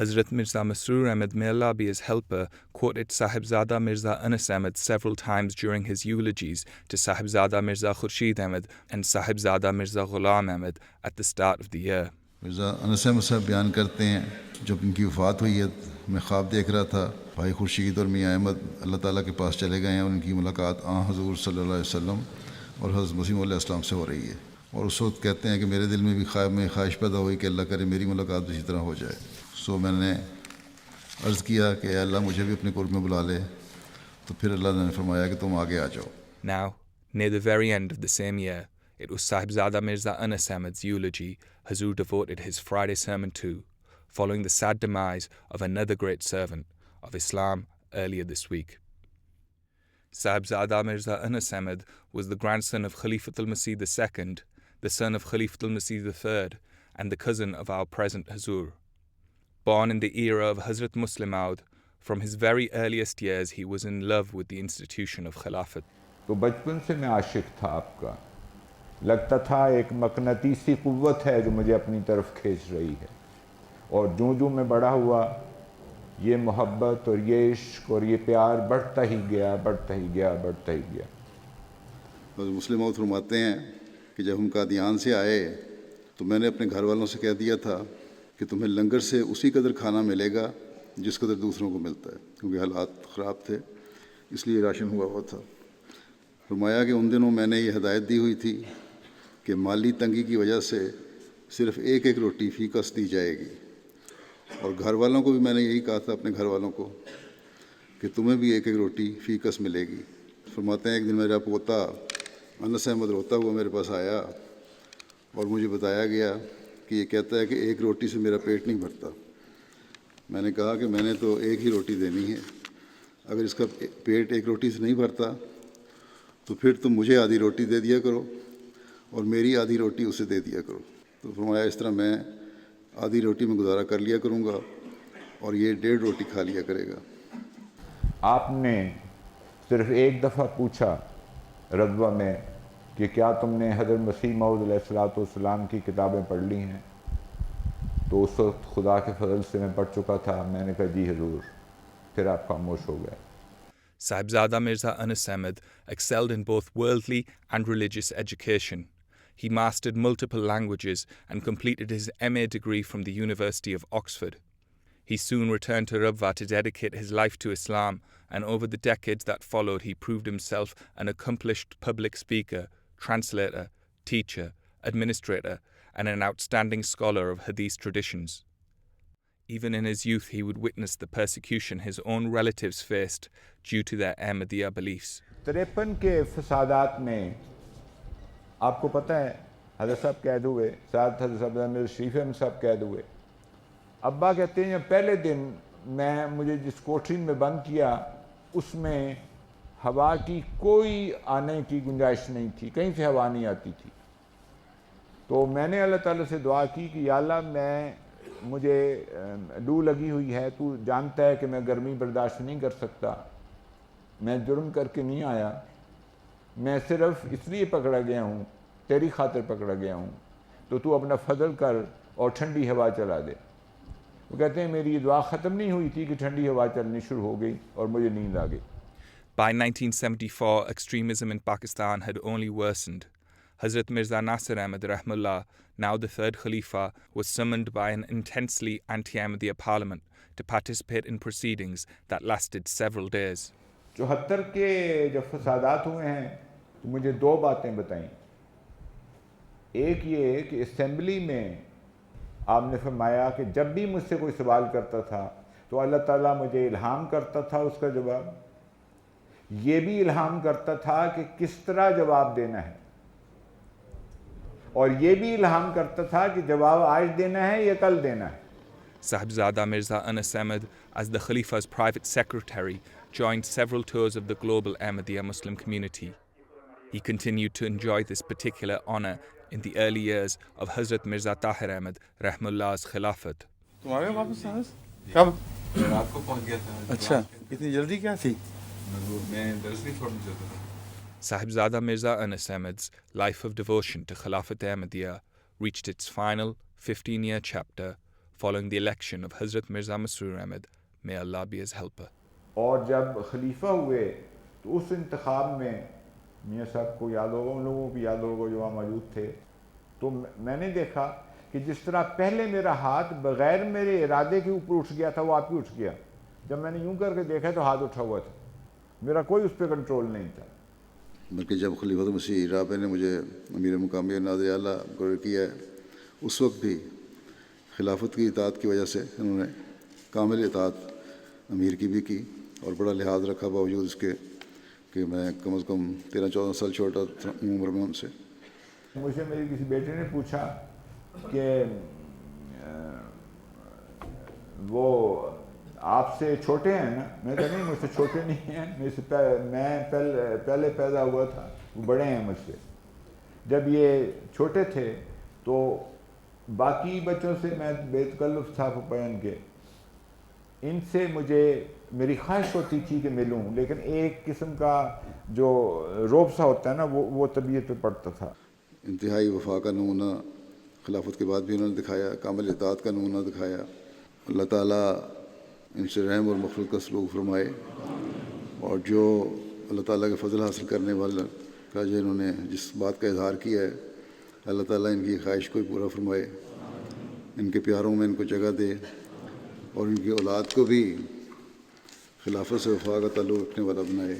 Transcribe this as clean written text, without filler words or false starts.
Hazrat Mirza Masroor Ahmad, may Allah be his helper, quoted Sahibzada Mirza Anas Ahmad several times during his eulogies to Sahibzada Mirza Khurshid Ahmad and Sahibzada Mirza Ghulam Ahmad at the start of the year. Mirza انس احمد صاحب بیان کرتے ہیں جب ان کی وفات ہوئی ہے میں خواب دیکھ رہا تھا بھائی خورشید اور میاں احمد اللہ تعالیٰ کے پاس چلے گئے ہیں اور ان کی ملاقات حضور صلی اللہ علیہ وسلم اور حضرت مسیح علیہ السلام سے ہو رہی ہے، اور اس وقت کہتے ہیں کہ میرے دل میں بھی خواب میں خواہش پیدا ہوئی کہ اللہ کرے میری ملاقات اسی طرح ہو جائے. سو میں نے عرض کیا کہ اے اللہ مجھے بھی اپنے قرب میں بلا لے، تو پھر اللہ نے فرمایا کہ تم آگے آ جاؤ. Now, near the very end of the same year, it was Sahibzada Mirza Anas Ahmad's eulogy Hazur devoted his Friday sermon to, following the sad demise of another great servant of Islam earlier this week. Sahibzada Mirza Anas Ahmad was the grandson of Khalifatul Masih II, the son of Khalifatul Masih III, and the cousin of our present Hazur. Born in the era of Hazrat Muslim Maud, from his very earliest years he was in love with the institution of Khilafat. تو بچپن سے میں عاشق تھا آپ کا، لگتا تھا ایک مقناطیسی قوت ہے جو مجھے اپنی طرف کھینچ رہی ہے، اور جوں میں بڑا ہوا یہ محبت اور یہ عشق اور یہ پیار بڑھتا ہی گیا. مسلم موت فرماتے ہیں کہ جب ہم قادیان سے آئے تو میں نے اپنے گھر والوں سے کہہ دیا تھا کہ تمہیں لنگر سے اسی قدر کھانا ملے گا جس قدر دوسروں کو ملتا ہے، کیونکہ حالات خراب تھے اس لیے راشن ہوا تھا. فرمایا کہ ان دنوں میں نے یہ ہدایت دی ہوئی تھی کہ مالی تنگی کی وجہ سے صرف ایک روٹی فی کس دی جائے گی، اور گھر والوں کو بھی میں نے یہی کہا تھا اپنے گھر والوں کو کہ تمہیں بھی ایک روٹی فی کس ملے گی. فرماتے ہیں ایک دن میرا پوتا انس احمد روتا ہوا میرے پاس آیا اور مجھے بتایا گیا کہ یہ کہتا ہے کہ ایک روٹی سے میرا پیٹ نہیں بھرتا. میں نے کہا کہ میں نے تو ایک ہی روٹی دینی ہے، اگر اس کا پیٹ ایک روٹی سے نہیں بھرتا تو پھر تم مجھے آدھی روٹی دے دیا کرو اور میری آدھی روٹی اسے دے دیا کرو. تو فرمایا اس طرح میں آدھی روٹی میں گزارا کر لیا کروں گا اور یہ 1.5 روٹی کھا لیا کرے گا. آپ نے صرف ایک دفعہ پوچھا رضوہ میں کہ کیا تم نے حضرت مسیح موعود علیہ السلام کی کتابیں پڑھ لی ہیں؟ تو اس وقت خدا کے فضل سے میں پڑھ چکا تھا. میں نے کہا جی حضور. پھر آپ خاموش ہو گئے. Sahibzada Mirza Anas Ahmad excelled in both worldly and religious education. He mastered multiple languages and completed his MA degree from the University of Oxford. He soon returned to Rabwa to dedicate his life to Islam, and over the decades that followed he proved himself an accomplished public speaker, translator, teacher, administrator, and an outstanding scholar of Hadith traditions. Even in his youth, he would witness the persecution his own relatives faced due to their Ahmadiyya beliefs. 53 کے فسادات میں آپ کو پتہ ہے حضرت صاحب قید ہوئے، ساتھ حضرت صاحب امیر شریف احمد صاحب قید ہوئے. ابا کہتے ہیں پہلے دن مجھے جس کوٹری میں بند کیا اس میں ہوا کی کوئی آنے کی گنجائش نہیں تھی، کہیں سے ہوا نہیں آتی تھی. تو میں نے اللہ تعالیٰ سے دعا کی کہ یا اللہ مجھے لو لگی ہوئی ہے، تو جانتا ہے کہ میں گرمی برداشت نہیں کر سکتا، میں جرم کر کے نہیں آیا، میں صرف اس لیے پکڑا گیا ہوں، تیری خاطر پکڑا گیا ہوں، تو اپنا فضل کر اور ٹھنڈی ہوا چلا دے. وہ کہتے ہیں میری یہ دعا ختم نہیں ہوئی تھی کہ ٹھنڈی ہوا چلنی شروع ہو گئی اور مجھے نیند آ گئی. By 1974, extremism in Pakistan had only worsened. Hazrat Mirza Nasir Ahmad Rahmullah, now the third Khalifa, was summoned by an intensely anti-Ahmadiyya parliament to participate in proceedings that lasted several days. 74 کے جب فسادات ہوئے ہیں تو مجھے 2 باتیں بتائیں. ایک یہ کہ اسمبلی میں آپ نے فرمایا کہ جب بھی مجھ سے کوئی سوال کرتا تھا تو اللہ تعالیٰ مجھے الہام کرتا تھا اس کا جواب، یہ بھی الہام کرتا تھا کہ کس طرح جواب دینا ہے، اور یہ بھی الہام کرتا تھا کہ جواب آج دینا ہے یا کل دینا ہے. Sahibzada Mirza Anas Ahmad, as the Khalifa's private secretary, joined several tours of the global Ahmadiyya Muslim community. He continued to enjoy this particular honor in the early years of Hazrat Mirza Tahir Ahmad Rahmullah's Khilafat. تمہارے واپس کب؟ رات کو پہنچ گیا تھا. اچھا اتنی جلدی کیا تھی؟ میں درس نہیں چھوڑنا چاہتا تھا. Sahibzada Mirza Anas Ahmad's life of devotion to Khilafat Ahmadiyya reached its final 15-year chapter following the election of Hazrat Mirza Masroor Ahmad, may Allah be his helper. اور جب خلیفہ ہوئے تو اس انتخاب میں میاں صاحب کو یاد ہوگا، ان لوگوں کو یاد ہوگا جو وہاں موجود تھے، تو میں نے دیکھا کہ جس طرح پہلے میرا ہاتھ بغیر میرے ارادے کے اوپر اٹھ گیا تھا، وہ آپ ہی اٹھ گیا. جب میں نے یوں کر کے دیکھا تو ہاتھ اٹھا ہوا تھا، میرا کوئی اس پہ کنٹرول نہیں تھا. بلکہ جب خلیفۃ مسیح رابع نے مجھے امیر مقامی ناظر اعلیٰ مقرر کیا ہے، اس وقت بھی خلافت کی اطاعت کی وجہ سے انہوں نے کامل اطاعت امیر کی بھی کی اور بڑا لحاظ رکھا، باوجود اس کے کہ میں کم از کم 13-14 سال چھوٹا تھا عمر میں ان سے. مجھے میری کسی بیٹے نے پوچھا کہ وہ آپ سے چھوٹے ہیں نا؟ میں کہا نہیں، مجھ سے چھوٹے نہیں ہیں، میں پہلے پیدا ہوا تھا، وہ بڑے ہیں مجھ سے. جب یہ چھوٹے تھے تو باقی بچوں سے میں بے تکلف تھا پپین کے، ان سے مجھے میری خواہش ہوتی تھی کہ ملوں، لیکن ایک قسم کا جو روب سا ہوتا ہے نا وہ طبیعت پہ پڑتا تھا. انتہائی وفا کا نمونہ خلافت کے بعد بھی انہوں نے دکھایا، کامل اطاعت کا نمونہ دکھایا. اللہ تعالیٰ ان سے رحم اور مغفرت کا سلوک فرمائے، اور جو اللہ تعالیٰ کے فضل حاصل کرنے والا کا جو انہوں نے جس بات کا اظہار کیا ہے، اللہ تعالیٰ ان کی خواہش کو پورا فرمائے، ان کے پیاروں میں ان کو جگہ دے، اور ان کی اولاد کو بھی خلافت سے وفا کا تعلق رکھنے والا بنائے.